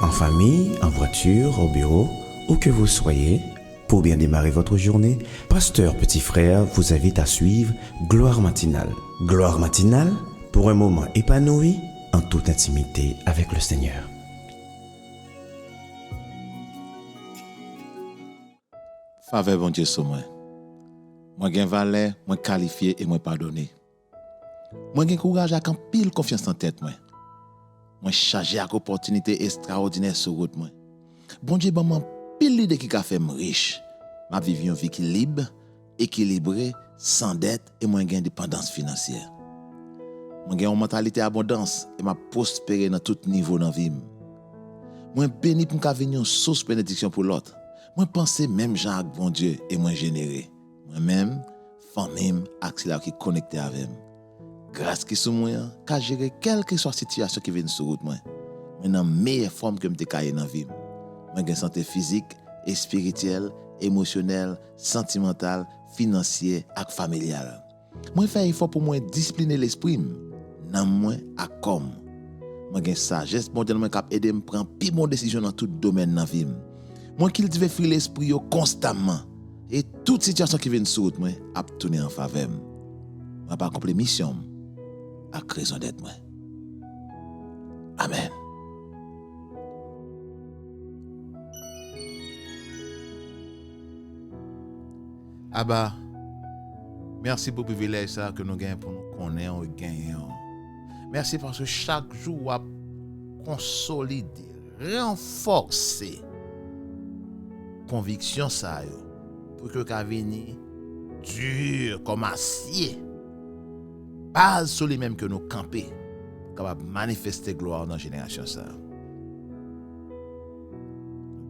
En famille, en voiture, au bureau, où que vous soyez, pour bien démarrer votre journée, Pasteur Petit Frère vous invite à suivre Gloire matinale. Gloire matinale pour un moment épanoui en toute intimité avec le Seigneur. Faveur bon Dieu sur moi. Moi gen valeur, moi qualifié et moi pardonné. Moi gen courage avec un pile confiance en tête moi. Moi chargé avec opportunité extraordinaire sur route moi. Bon Dieu ban moi pile l'idée qui ka fait me riche. M'a vivre une vie qui libre, équilibrée, sans dette et moi gen indépendance financière. Moi gen une mentalité abondance et m'a prospérer dans tout niveau dans vie. Moi béni pour me venir une source de bénédiction pour l'autre. Moi penser même Jean avec bon Dieu et moi générer. Moi-même, famille, axila qui connecté avec moi. Grâce qui sur moi, qu'à gérer quelle que soit la situation qui vient sur route moi. Mais dans meilleure forme que me caillé dans vie. Moi j'ai santé physique et spirituelle, émotionnelle, sentimentale, financière et familiale. Moi faire effort pour moi discipliner l'esprit dans moi à comme. Moi j'ai sagesse bon Dieu cap aider me prendre plus bonne décision dans tout domaine dans vie. Moi cultive fruit l'esprit constamment. Et toute situation qui vient sur moi a tourné en faveur. Je vais accomplir mission à raison d'être moi. Amen. Abba, merci pour le privilège ça que nous gagnons pour nous connaître et gagner. Merci parce que chaque jour a consolider, renforcer conviction ça pour que ka vini dur comme acier. Base sur les mêmes que nous camper capable manifester gloire dans la génération ça.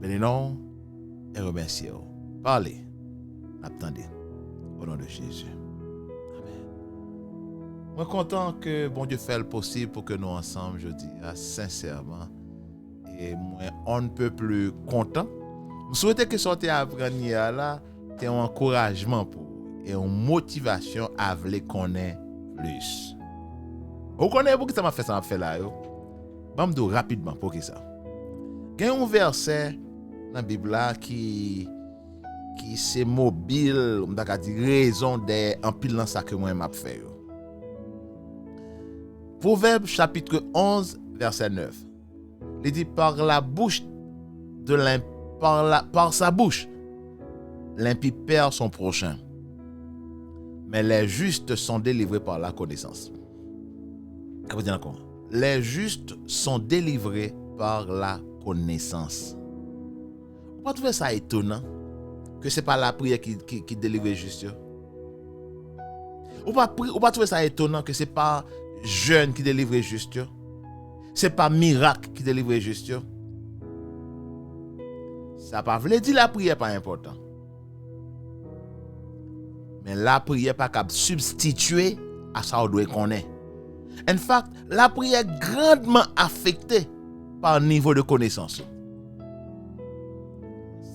Bénissons et remercions. Parlez. Attendez. Au nom de Jésus. Amen. Moi content que bon Dieu fait le possible pour que nous ensemble, je dis sincèrement, et moi on ne peut plus content. Je souhaite que sortir apprendre là, c'est un encouragement pour et une motivation à vouloir connaître plus. Vous connaissez pour que ça m'a fait là yo. Bam do rapidement pour que ça. Il y a un verset dans la Bible là qui c'est mobile, on t'a dit raison de en pile dans ça que moi m'a fait. Proverbe chapitre 11 verset 9. Il dit par la bouche de par sa bouche l'impie perd son prochain. Mais les justes sont délivrés par la connaissance. Les justes sont délivrés par la connaissance. On peut trouver ça étonnant que c'est pas la prière qui délivre les justes. On peut trouver ça étonnant que c'est pas jeûne qui délivre les justes. C'est pas miracle qui délivre les justes. Ça pas veut dire la prière pas important. Mais la prière pas capable substituer à ça on doit connaître. En fait, la prière est grandement affectée par le niveau de connaissance.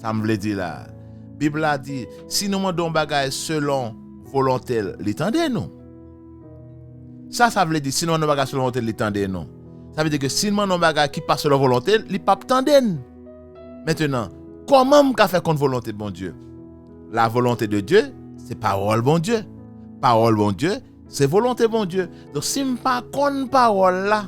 Ça me veut dire là. La Bible a dit si nous demandons bagay selon volonté, l'étendez nous. Ça veut dire si nous demandons bagay selon volonté, l'étendez nous. Ça veut dire que si nous demandons bagay qui passe selon volonté, il pas tenden. Maintenant, comment on fait contre volonté de bon Dieu? La volonté de Dieu, c'est parole bon Dieu. Parole bon Dieu, c'est volonté bon Dieu. Donc si je pas contre parole là,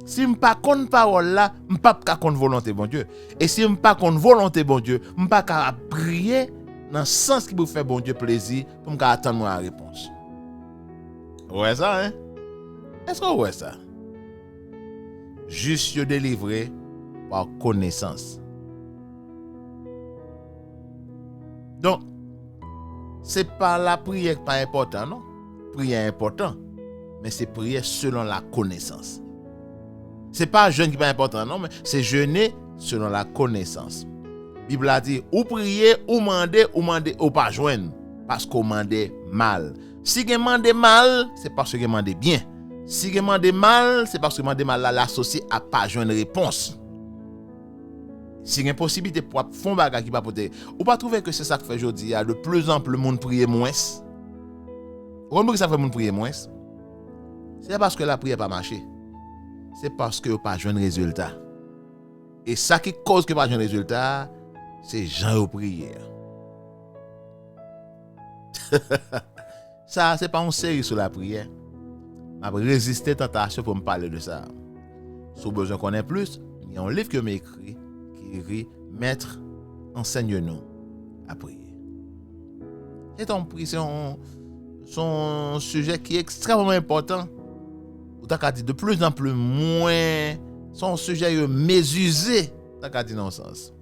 je pas contre volonté bon Dieu. Et si je pas contre volonté bon Dieu, je pas capable prier dans le sens qui vous fait bon Dieu plaisir pour me attendre la réponse. Ouais ça hein? Est-ce que ouais ça? Juste délivré par connaissance. Donc, c'est pas la prière qui pas important, non? Prière important, mais c'est prière selon la connaissance. C'est pas jeûne qui pas important, non, mais c'est jeûner selon la connaissance. La Bible a dit, ou prier, ou mander, ou pas joindre, parce qu'on mandait mal. Si vous mandez mal, c'est parce que vous mandez bien. Si vous mandez mal, c'est parce que vous mandez mal l'associé à pas joindre réponse. Si il y a une possibilité pour faire un bagage qui va porter, ou pas trouver que c'est ça que fait aujourd'hui, il y a de plus en plus de monde prier moins. Comment ça fait monde prier moins? C'est parce que la prière pas marché. C'est parce que vous pas joué un résultat. Et ça qui cause que pas de résultat, c'est Jean au prière. Ça, c'est pas une série sur la prière. Je vais résister à la tentation pour me parler de ça. Si vous avez besoin de connaître plus, il y a un livre que j'ai écrit qui dit Maître, enseigne-nous à prier. C'est un sujet qui est extrêmement important. Ou t'as dit de plus en plus moins, son sujet mésusé, t'as dit dans le sens.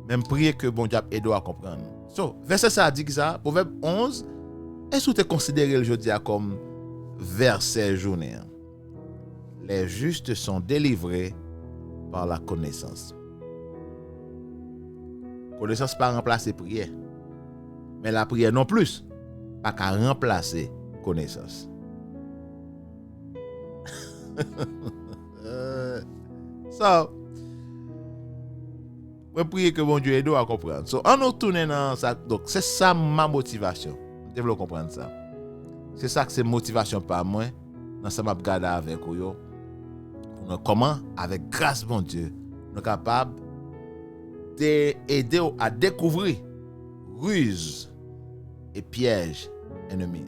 Même prier que bon Dieu aide à comprendre. So, verset ça dit que ça, Proverbe 11, est-ce que tu considères le jeudi comme verset journée? Les justes sont délivrés par la connaissance. Connaissance pas remplacer prière. Mais la prière non plus, pas qu'à remplacer connaissance. So, je prie que bon Dieu aide à comprendre. So, on nous tourne dans ça. Donc, c'est ça ma motivation. Je veux comprendre ça. C'est ça que c'est motivation par moi. Dans ça, je vais regarder avec vous. Pour comment, avec grâce, bon Dieu, nous sommes capables d'aider à découvrir ruses et pièges ennemis.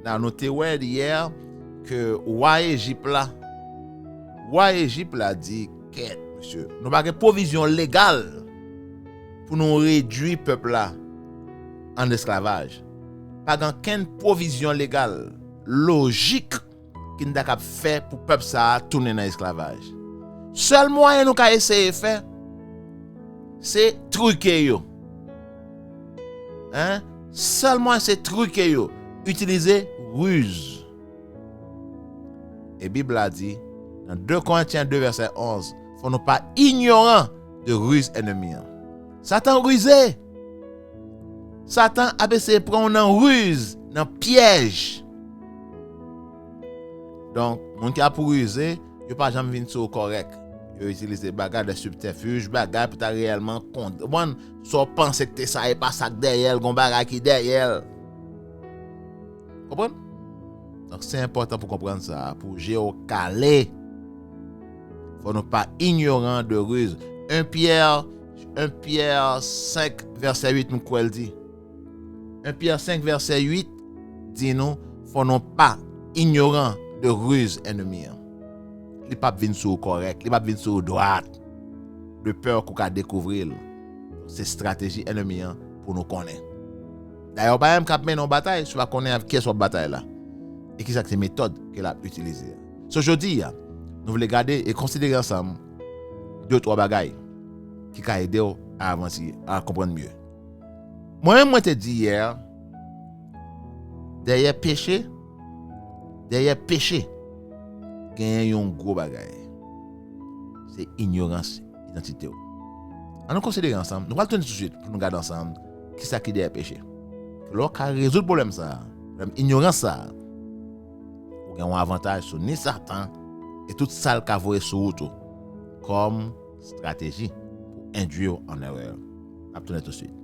Nous avons noté hier que roi Égypte là dit que monsieur, nous n'avons pas de provision légale pour nous réduire le peuple là en esclavage. Pas aucune provision légale logique qui nous a fait pour le peuple ça tourner dans l'esclavage. Seul moyen nous avons essayé de faire, c'est truquer yo. Hein? Seulement c'est truquer yo. Utiliser ruse. Et la Bible a dit, dans 2 Corinthiens 2, verset 11, il ne faut nous pas ignorants de ruse ennemie. Satan rusé. Satan a essayé de prendre une ruse, un piège. Donc, mon qui a pour ruser, il ne pas jamais venir sur correct. Il utilise des bagages de subterfuge, bagages pour réellement compte. Bon, soit penser que ça et pas ça derrière, gon bagage qui derrière. Comprenez? Donc c'est important pour comprendre ça, pour géocaler. Faut ne pas ignorant de ruse. 1 Pierre 5 verset 8 nous quoi dit. 1 Pierre 5 verset 8 dit nous faut ne pas ignorant de ruse ennemie. Il pas venir sur correct, il pas venir sur droite. De peur qu'on va découvrir. C'est stratégie ennemie pour nous connaître. D'ailleurs, pas même cap mener en bataille, tu vas connaître qui est sur bataille là. Et qui sont ces méthodes qu'elle a utilisées. So, aujourd'hui, nous voulons garder et considérer ensemble 2-3 bagailles qui vont aider à avancer, à comprendre mieux. Moi-même, je t'ai dit hier, derrière péché, il y a un gros bagaille. C'est ignorance, identité. On nous considère ensemble, nous allons tourner tout de suite pour nous garder ensemble qui est derrière péché. Lorsqu'on résout le problème, l'ignorance, ça, on a un avantage sur ni Satan et tout ça qu'il a voulu sur route comme stratégie pour induire en erreur. On va tourner tout de suite.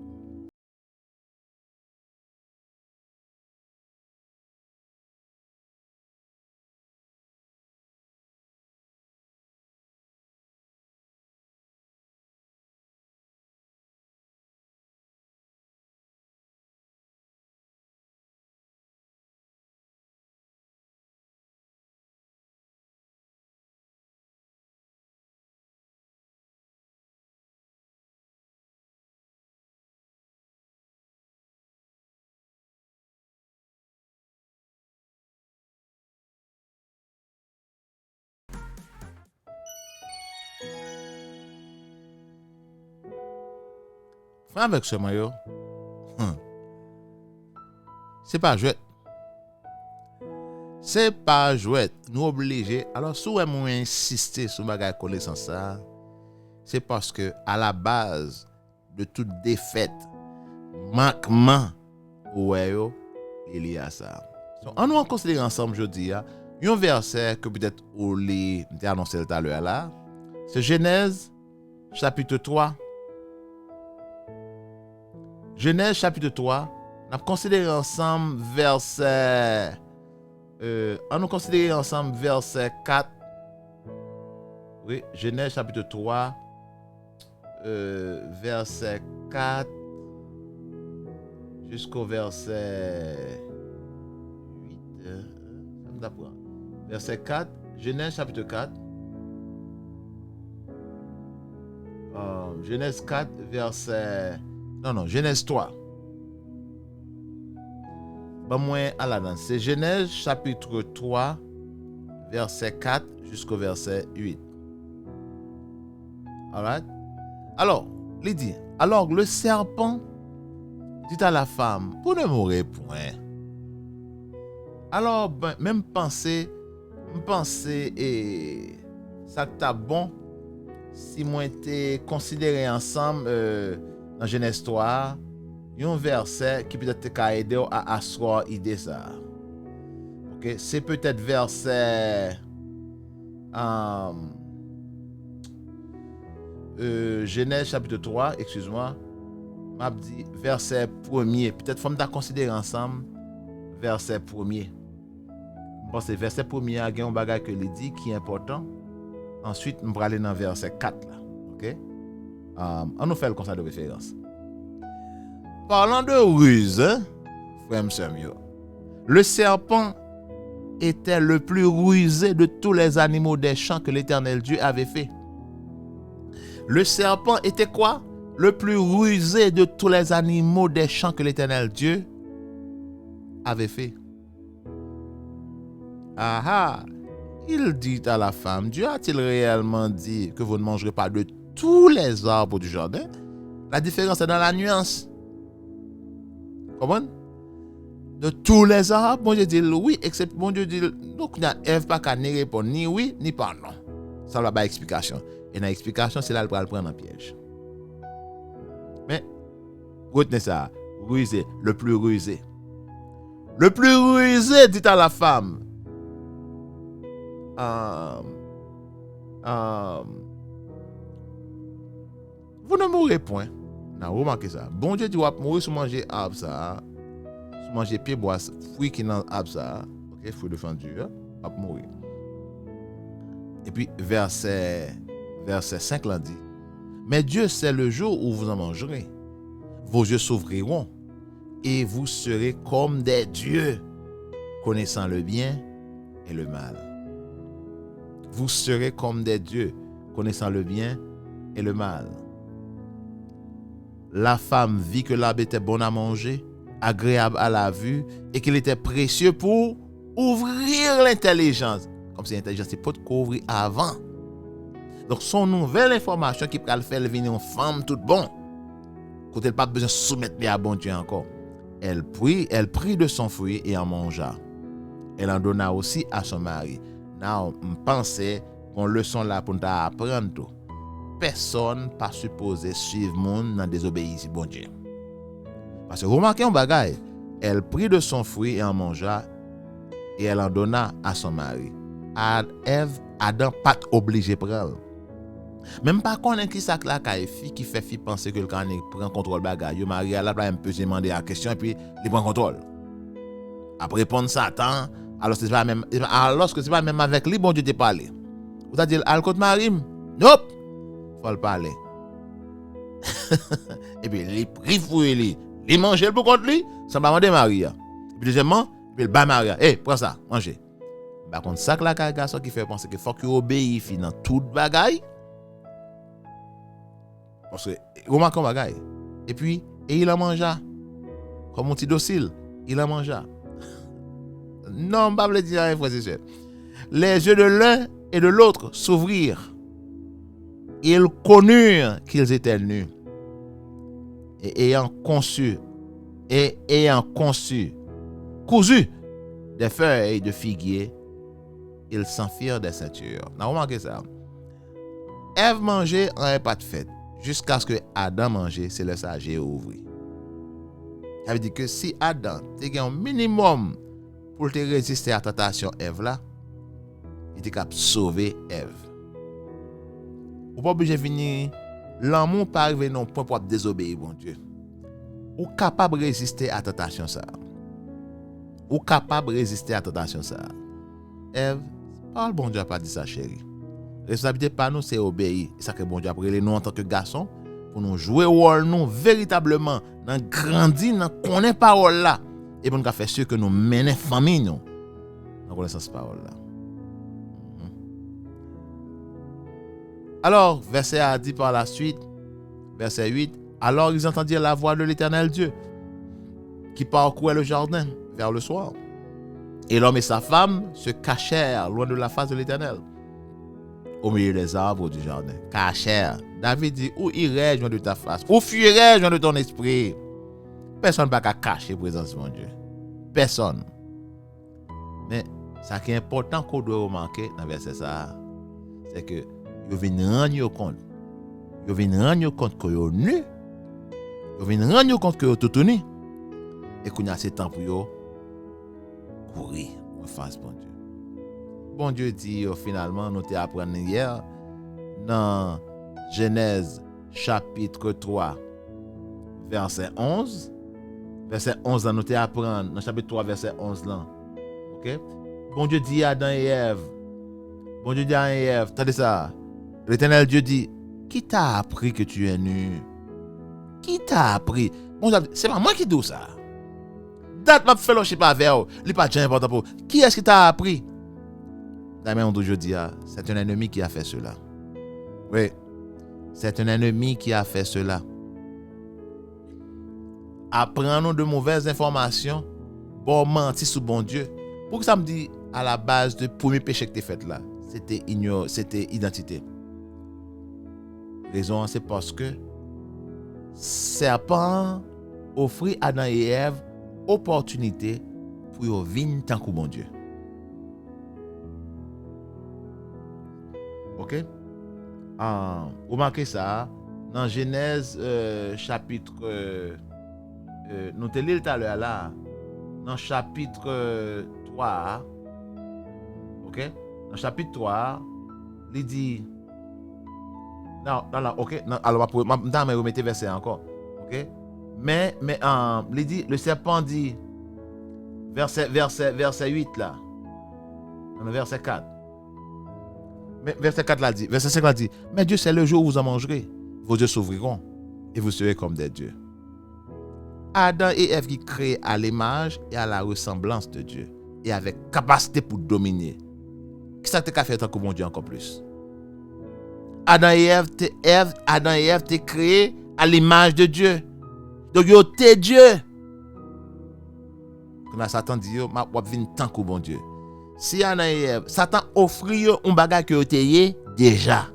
Frère avec ce maillot, c'est pas jouet. C'est pas jouet. Nous obligés. Alors, si vous insister sur la connaissance, c'est parce que à la base de toute défaite, manquement, il y a ça. Donc, on nous considère ensemble aujourd'hui, un verset que peut-être vous l'avez annoncé tout à l'heure là. C'est Genèse chapitre 3. Genèse chapitre 3, nous avons considéré ensemble verset on nous considère ensemble verset 4. Oui, Genèse chapitre 3, verset 4 jusqu'au verset 8. Verset 4, Genèse chapitre 4. Genèse 4, verset... Non, Genèse 3. Pas moins à la danse. C'est Genèse chapitre 3, verset 4 jusqu'au verset 8. Alright? Alors, il dit, alors le serpent dit à la femme, pour ne mourir point. Alors, même penser, et ça t'a bon, si moi t'ai considéré ensemble dans Genèse 3, il y a un verset qui peut-être t'a aidé à asseoir l'idée ça. Ok, c'est peut-être verset Genèse chapitre 3, excuse-moi, m'a dit verset 1er, peut-être faut me considérer ensemble verset 1er. Bon, c'est verset 1er, il y a un bagage que il dit qui est important. Ensuite, on va aller dans verset 4 là. OK? On nous fait le constat de référence. Parlant de ruse, frère Samuel, le serpent était le plus rusé de tous les animaux des champs que l'Éternel Dieu avait fait. Le serpent était quoi? Le plus rusé de tous les animaux des champs que l'Éternel Dieu avait fait. Ah, il dit à la femme, Dieu a-t-il réellement dit que vous ne mangerez pas de tous les arbres du jardin? La différence est dans la nuance. Comment? De tous les arbres, bon Dieu dit oui, except bon Dieu dit, donc Ève pas qu'à ni répondre ni oui, ni pas non. Ça va pas explication. Et dans l'explication, c'est là qu'elle va le prendre en piège. Mais, retenez ça, rusé, le plus rusé. Le plus rusé, dit à la femme, vous ne mourrez point. Non, remarquez ça. Bon Dieu dit, vous allez mourir si vous mangez arbre ça. Si vous mangez pied bois, fruit qui dans arbre ça. Ok, fruit défendu, vous allez mourir. Et puis, verset 5 là dit, mais Dieu sait le jour où vous en mangerez. Vos yeux s'ouvriront et vous serez comme des dieux, connaissant le bien et le mal. Vous serez comme des dieux, connaissant le bien et le mal. La femme vit que l'arbre était bon à manger, agréable à la vue, et qu'il était précieux pour ouvrir l'intelligence. Comme si l'intelligence n'est pas de couvrir avant. Donc, son nouvelle information qui peut le faire venir une femme toute bonne. Quand elle n'a pas besoin de soumettre à bon Dieu encore. Elle prit de son fruit et en mangea. Elle en donna aussi à son mari. Now, je pensais qu'on leçon là pour nous apprendre tout. Personne pas supposé suivre monde dans désobéissance bon Dieu. Parce que remarquez un bagage, elle prit de son fruit et en mangea et elle en donna à son mari. Adam pas obligé prendre. Même pas connaît qui ça là qui fait fi penser que le can prend contrôle bagage. Yo mari là un peu demander la question et puis il prend contrôle. Après répondre Satan, alors que c'est pas même avec lui bon Dieu te parler. Vous a dit al contre Marim. Nope. Faut le parler. Et puis il prit fruit il mange pour contre lui, ça va demander Maria. Et puis deuxièmement, il bat Maria. Prends ça, mangez. Par contre ça là garçon qui fait penser que faut qu'il obéisse dans toute bagaille. Parce que remarque un bagaille. Et puis il en mangea. Comme un petit docile, il en mangea. Non, pas le dire, frères et sœurs. Les yeux de l'un et de l'autre s'ouvrirent. Ils connurent qu'ils étaient nus. Et ayant cousu des feuilles de figuier, ils s'en firent des ceintures. Remarquez ça. Ève mangeait en pas de fête. Jusqu'à ce que Adam mangeait, c'est le sage ouvert. Ça veut dire que si Adam a un minimum pour te résister à la tentation Ève là, il était capable de sauver Ève. Ou pas obligé de venir, l'amour pas arriver non point pour désobéir bon Dieu. Ou capable de résister à la tentation ça. ou capable de résister à la tentation ça. Ève, parle bon Dieu a pas dit ça chérie. Responsabilité pas nous c'est obéir. Et ça que bon Dieu a pris nous en tant que garçon pour nous jouer rôle nous véritablement dans grandir dans connaître parole là et pour nous faire sûr que nous mener famille nous dans connaissance parole là. Alors verset a dit par la suite verset 8, alors ils entendirent la voix de l'Éternel Dieu qui parcourait le jardin vers le soir. Et l'homme et sa femme se cachèrent loin de la face de l'Éternel, au milieu des arbres du jardin. Cachèrent. David dit, où irais-je loin de ta face? Où fuirais-je loin de ton esprit? Personne ne peut pas cacher la présence de mon Dieu. Personne. Mais ce qui est important qu'on doit remarquer dans le verset ça, c'est que vous venez rendre compte. Vous venez rendre compte que vous êtes nu. Vous venez rendre compte que vous êtes tout nu. Et qu'on a ce temps pour vous courir en face bon Dieu. Bon Dieu dit finalement, nous t'apprenons hier dans Genèse chapitre 3, verset 11. Verset 11, nous t'apprenons dans chapitre 3, verset 11 là. Ok? Bon Dieu dit à Adam et Ève. Bon Dieu dit à Adam et Ève, attendez ça. L'Éternel Dieu dit, qui t'a appris que tu es nu? Qui t'a appris? Bon Dieu, c'est pas moi qui dis ça. Date m'a fellowship pas avec vous. Il pas déjà important pour. Qui est-ce qui t'a appris? D'ailleurs, aujourd'hui, c'est un ennemi qui a fait cela. Oui. C'est un ennemi qui a fait cela. Apprends-nous de mauvaises informations, bon mentir sous bon Dieu. Pour que ça me dit à la base du premier péché que tu as fait là, c'était identité. Raison, c'est parce que serpent offrit à Adam et Ève opportunité pour vivre tant que bon Dieu. Ok? Vous marquez ça dans Genèse chapitre nous te lisons tout à l'heure là dans chapitre 3. Ok? Dans chapitre 3, il dit non, ok, non, alors je vais remettre verset encore. Ok? Mais il dit, le serpent dit, verset 8 là, dans le verset 4. Mais verset 4 là dit, verset 5 là dit, mais Dieu c'est le jour où vous en mangerez, vos yeux s'ouvriront et vous serez comme des dieux. Adam et Ève qui créent à l'image et à la ressemblance de Dieu et avec capacité pour dominer. Qu'est-ce que tu as fait tant que mon Dieu encore plus? Adam et Ève t'es créé à l'image de Dieu. Donc yo t'es Dieu. Quand Satan dit yo m'a vinn tant que bon Dieu. Si Adam et Ève, Satan offre yo un bagage que yo t'es déjà.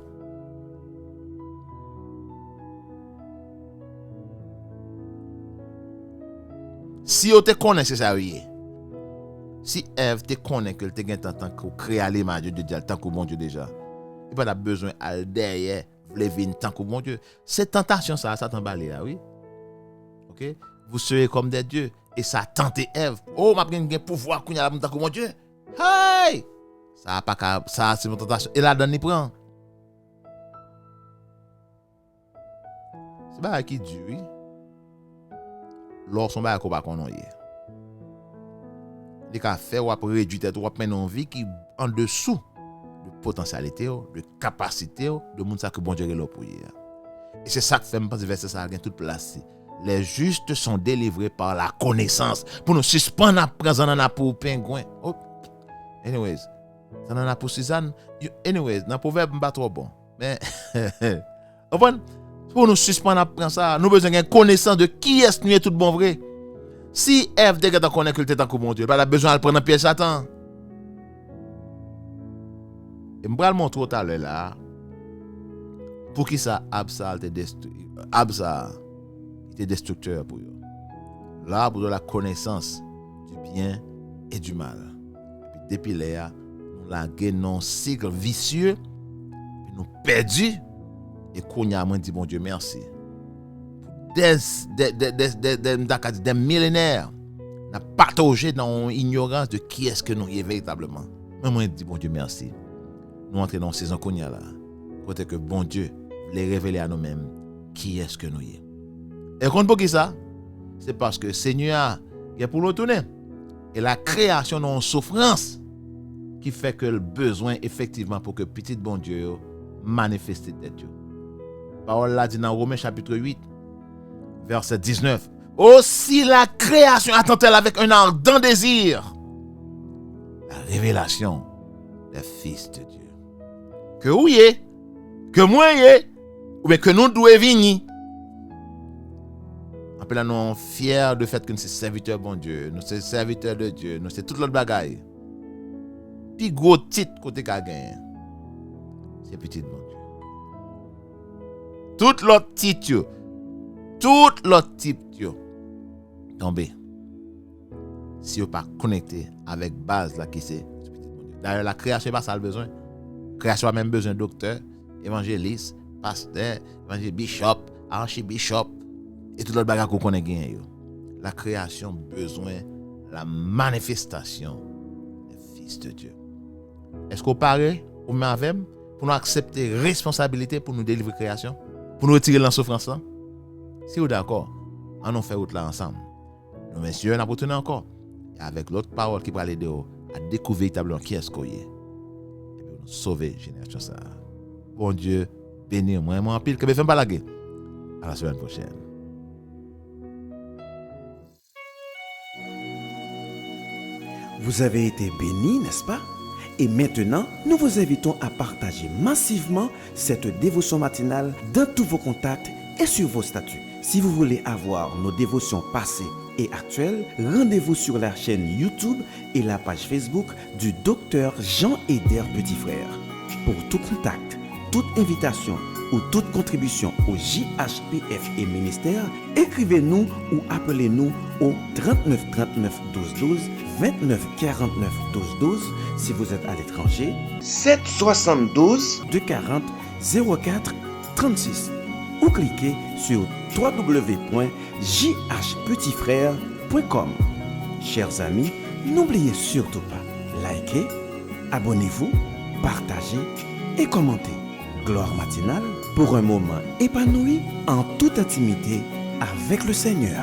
Si yo te connaît c'est ça oui. Si Ève te connaît que te gen tant que créé à l'image de Dieu tant que bon Dieu déjà. Il pas besoin à derrière lever tant que bon Dieu. Cette tentation ça Satan balé là oui. OK? Vous serez comme des dieux et ça tente Ève. Oh m'a gen pouvoir qu'on a tant que mon Dieu. Hey! Ça pas ça c'est une tentation et là donne il prend. C'est pas qui dit oui. Lorsqu'on va pas qu'on y. Les cas faire ou après réduire tête ou après une vie qui en dessous de potentialité, de capacité de monde ça que bon Dieu est pour y. Et c'est ça que fait me penser verset ça gagne toute place. Les justes sont délivrés par la connaissance. Pour nous suspendre à présent dans pour pingouin. Oh. Anyways, ça en a pour Suzanne. Anyways, dans proverbe pas trop bon. Mais pour nous suspendre à présent ça, nous besoin d'une connaissance de qui est nous est tout bon vrai. Si Ève dès que tu connais que tu es tant que bon Dieu, pas besoin de prendre un piège Satan. Et me montrer tout à l'heure là. Pour qui ça Absa était destructeur pour eux. L'arbre de la connaissance du bien et du mal. Et depuis là, nous la gagnons cycle vicieux, puis nous perdus et qu'on a dit bon Dieu merci. Des millénaires n'a partagé dans l'ignorance de qui est-ce que nous y est véritablement. Moi dit bon Dieu merci. Nous entrons dans saison qu'on y a là. Côté que bon Dieu les révéler à nous-mêmes qui est-ce que nous y est. Et quand pour qui ça? C'est parce que Seigneur est pour nous tourner. Et la création non souffrance qui fait que le besoin effectivement pour que petit bon Dieu manifeste tête. Parole là dit dans Romains chapitre 8 verset 19. Aussi la création attend-elle avec un ardent désir la révélation des fils de Dieu. Que vous y est, que moi y est, ou bien que nous devons venir. Après là, nous sommes fiers de fait que nous sommes serviteurs bon Dieu, nous sommes serviteurs de Dieu, nous sommes toute l'autre bagaille. Puis gros titre côté qu'a gagné, c'est petit bon Dieu. Tout l'autre titre, tombé. Si vous pas connecté avec base là qui c'est petit bon Dieu. D'ailleurs la création pas ça le besoin. Création a même besoin de docteur, évangéliste, pasteur, évangéliste, bishop, archibishop et tout l'autre bagage qu'on connaît bien. La création besoin la manifestation des fils de Dieu. Est-ce qu'on paraît ou même avec pour nous accepter responsabilité pour nous délivrer création, pour nous retirer la souffrance là? Si vous d'accord, on en fait autre là ensemble. Nous messieurs, on a retourné encore et avec l'autre parole qui va aider à découvrir véritablement qui est-ce qu'on est. Et puis nous sauver génération ça. Bon Dieu, bénis moi en pile que me fait pas la guerre. À la semaine prochaine. Vous avez été bénis, n'est-ce pas? Et maintenant, nous vous invitons à partager massivement cette dévotion matinale dans tous vos contacts et sur vos statuts. Si vous voulez avoir nos dévotions passées et actuelles, rendez-vous sur la chaîne YouTube et la page Facebook du Dr Jean-Eder Petit Frère. Pour tout contact, toute invitation ou toute contribution au JHPF et ministère, écrivez-nous ou appelez-nous au 39 39 12 12, 29 49 12 12 si vous êtes à l'étranger, 772 240 04 36 ou cliquez sur www.jhpetitfrère.com. Chers amis, n'oubliez surtout pas, likez, abonnez-vous, partagez et commentez. Gloire matinale pour un moment épanoui en toute intimité avec le Seigneur.